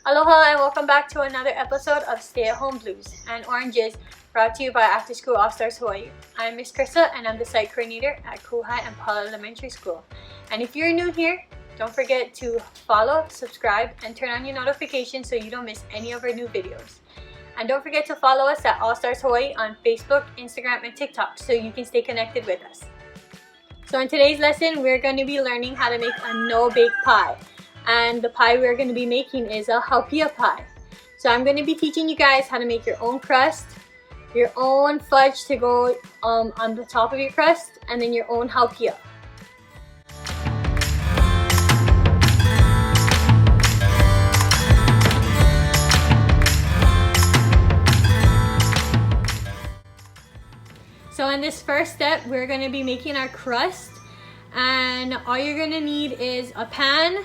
Aloha and welcome back to another episode of Stay at Home Blues and Oranges, brought to you by After School All Stars Hawaii. I'm Miss Chrysa and I'm the site coordinator at Kuhai and Paul Elementary School. And if you're new here, don't forget to follow, subscribe, and turn on your notifications so you don't miss any of our new videos. And don't forget to follow us at All Stars Hawaii on Facebook, Instagram, and TikTok so you can stay connected with us. So in today's lesson, we're going to be learning how to make a no-bake pie. And the pie we're going to be making is a haupia pie. So I'm going to be teaching you guys how to make your own crust, your own fudge to go on the top of your crust, and then your own haupia. So in this first step, we're going to be making our crust, and all you're going to need is a pan,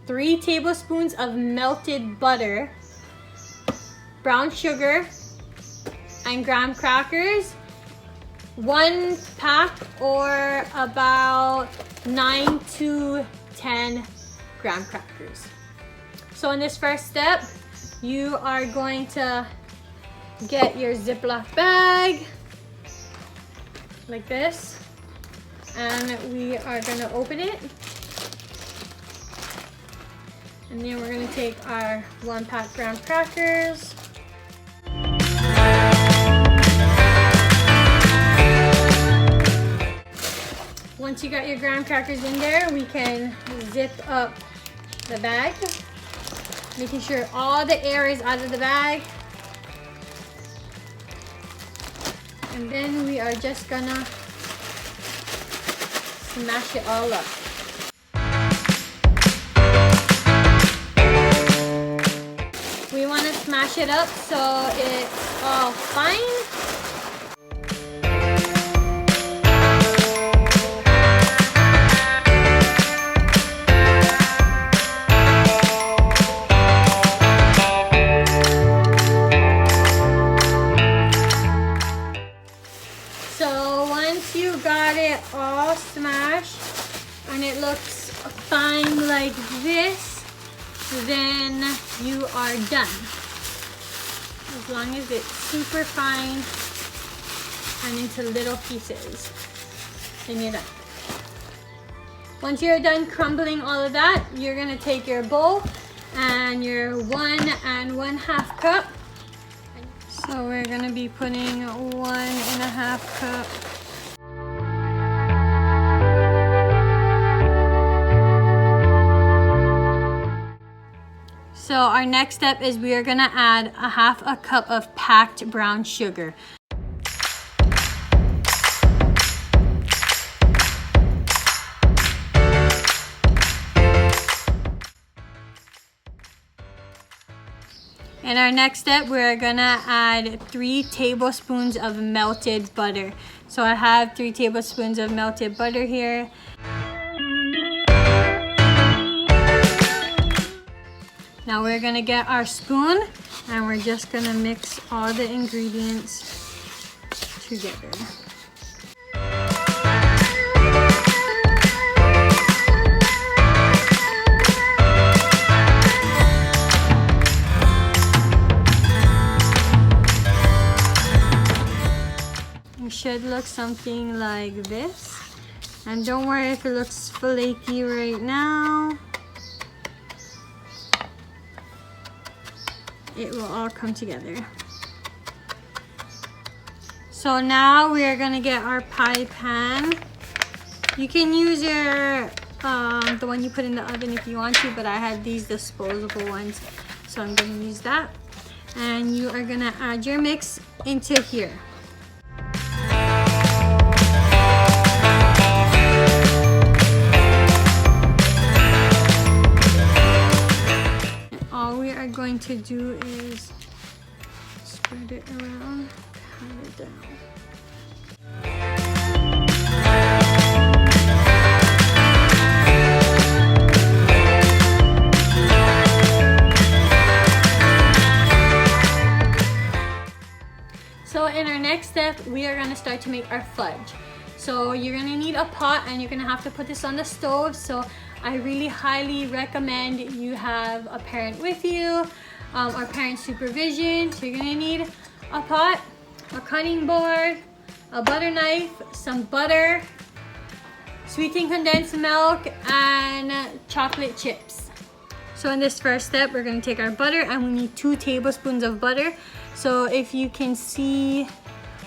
3 tablespoons of melted butter, brown sugar, and graham crackers, 1 pack or about 9 to 10 graham crackers. So in this first step, you are going to get your Ziploc bag like this, and we are going to open it. And then we're going to take our 1 pack graham crackers. Once you got your graham crackers in there, we can zip up the bag, making sure all the air is out of the bag. And then we are just gonna smash it all up. We want to smash it up so it's all fine. So once you got it all smashed and it looks fine like this, then you are done. As long as it's super fine and into little pieces, then you're done. Once you're done crumbling all of that, you're gonna take your bowl and your 1 1/2 cup. So we're gonna be putting 1 1/2 cup. So our next step is we are gonna add 1/2 cup of packed brown sugar. In our next step, we're gonna add 3 tablespoons of melted butter. So I have 3 tablespoons of melted butter here. Now we're gonna get our spoon and we're just gonna mix all the ingredients together. It should look something like this. And don't worry if it looks flaky right now. It will all come together. So now we are gonna get our pie pan. You can use your the one you put in the oven if you want to, but I have these disposable ones, so I'm gonna use that. And you are gonna add your mix into here. Going to do is spread it around, pat it down. So in our next step, we are going to start to make our fudge. So you're going to need a pot and you're going to have to put this on the stove. So I really highly recommend you have a parent with you or parent supervision. So you're gonna need a pot, a cutting board, a butter knife, some butter, sweetened condensed milk, and chocolate chips. So in this first step, we're gonna take our butter, and we need 2 tablespoons of butter. So if you can see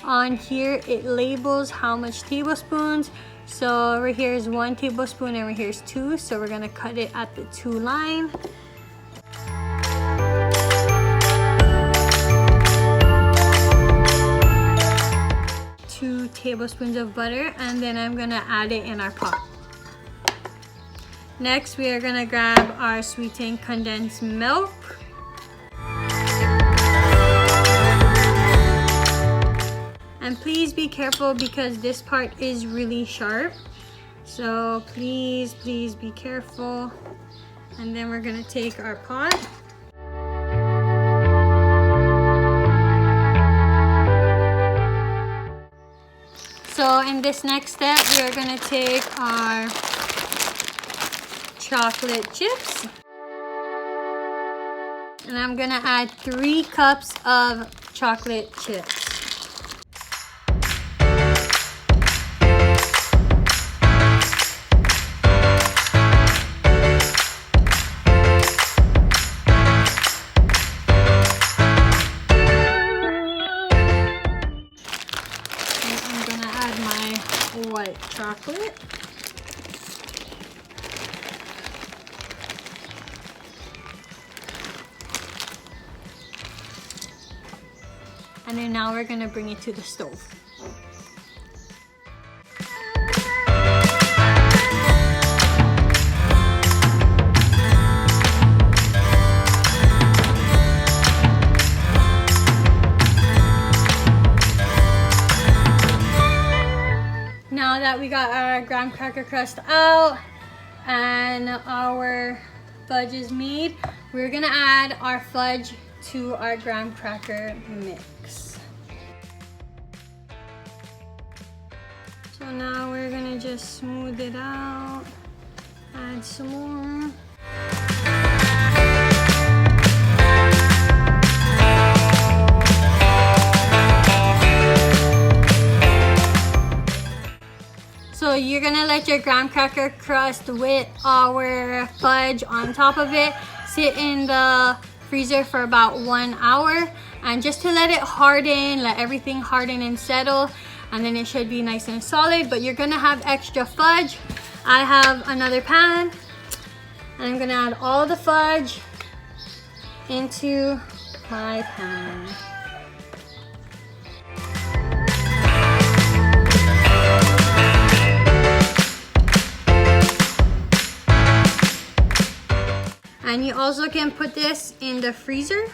on here, it labels how much tablespoons. So over here is 1 tablespoon and over here is 2. So we're gonna cut it at the 2 line. Two tablespoons of butter, and then I'm gonna add it in our pot. Next, we are gonna grab our sweetened condensed milk. And please be careful because this part is really sharp. So please be careful. And then we're gonna take our pot. So in this next step, we are gonna take our chocolate chips. And I'm gonna add 3 cups of chocolate chips. White chocolate. And then now we're gonna bring it to the stove. Now that we got our graham cracker crust out and our fudge is made, we're gonna add our fudge to our graham cracker mix. So now we're gonna just smooth it out, add some more. So you're gonna let your graham cracker crust with our fudge on top of it sit in the freezer for about 1 hour, and just to let it harden, let everything harden and settle, and then it should be nice and solid. But you're gonna have extra fudge. I have another pan, and I'm gonna add all the fudge into my pan. And you also can put this in the freezer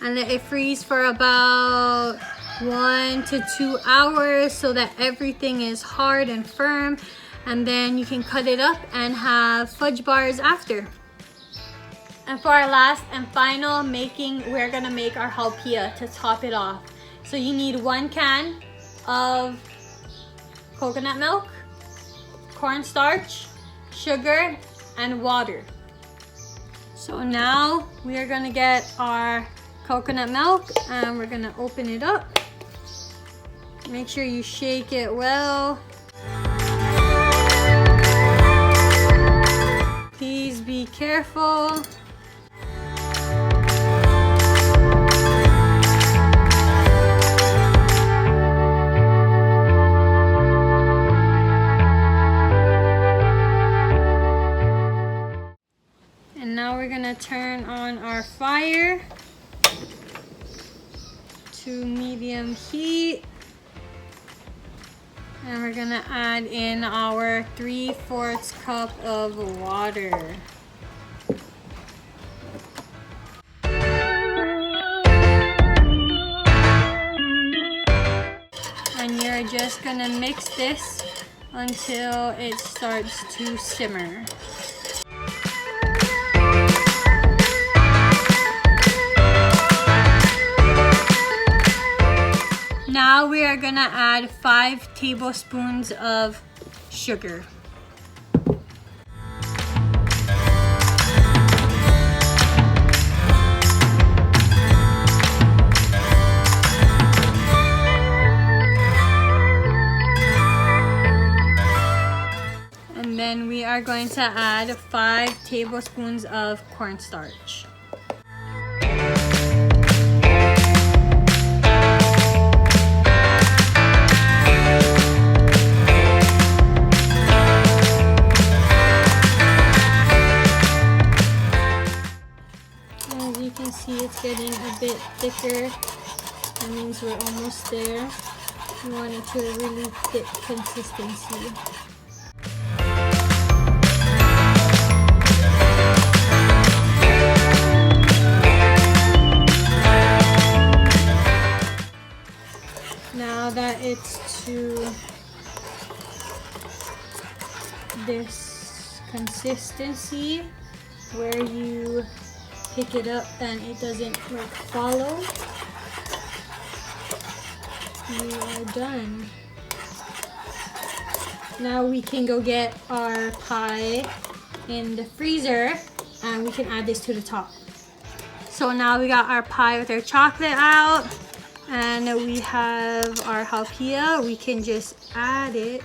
and let it freeze for about 1 to 2 hours so that everything is hard and firm. And then you can cut it up and have fudge bars after. And for our last and final making, we're gonna make our haupia to top it off. So you need 1 can of coconut milk, cornstarch, sugar, and water. So now we are gonna get our coconut milk and we're gonna open it up. Make sure you shake it well. Please be careful. And now we're gonna turn on our fire to medium heat. And we're gonna add in our 3/4 cup of water. And you're just gonna mix this until it starts to simmer. Now we are gonna add 5 tablespoons of sugar. then we are going to add 5 tablespoons of cornstarch. As you can see, it's getting a bit thicker. That means we're almost there. We want it to a really thick consistency. Now that it's to this consistency where you pick it up and it doesn't like follow, you are done. Now we can go get our pie in the freezer and we can add this to the top. So now we got our pie with our chocolate out and we have our haupia. We can just add it.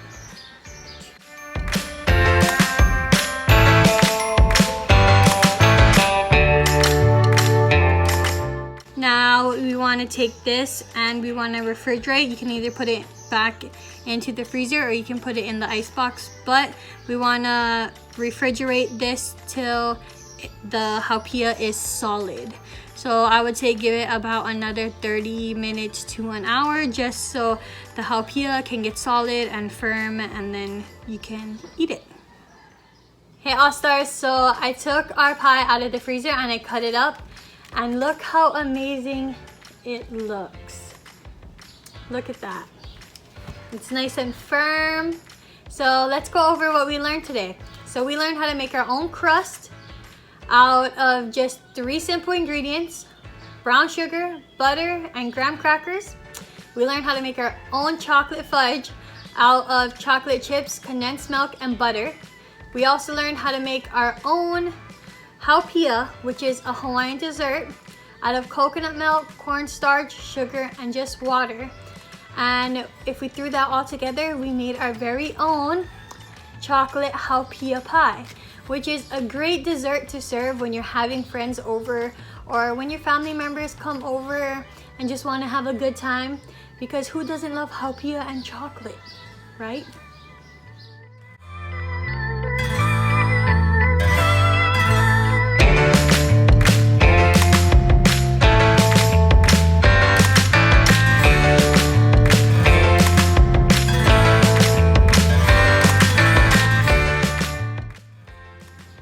Now we want to take this and we want to refrigerate. You can either put it back into the freezer or you can put it in the ice box, but we want to refrigerate this till the haupia is solid. So I would say give it about another 30 minutes to an hour just so the haupia can get solid and firm, and then you can eat it. Hey All Stars, so I took our pie out of the freezer and I cut it up. And look how amazing it looks. Look at that. It's nice and firm. So let's go over what we learned today. So we learned how to make our own crust out of just 3 simple ingredients: brown sugar, butter, and graham crackers. We learned how to make our own chocolate fudge out of chocolate chips, condensed milk, and butter. We also learned how to make our own haupia, which is a Hawaiian dessert, out of coconut milk, cornstarch, sugar, and just water. And if we threw that all together, we made our very own chocolate haupia pie, which is a great dessert to serve when you're having friends over or when your family members come over and just want to have a good time, because who doesn't love haupia and chocolate, right?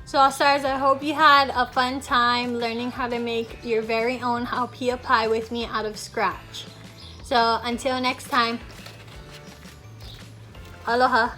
So All Stars, I hope you had a fun time learning how to make your very own haupia pie with me out of scratch. So until next time, aloha.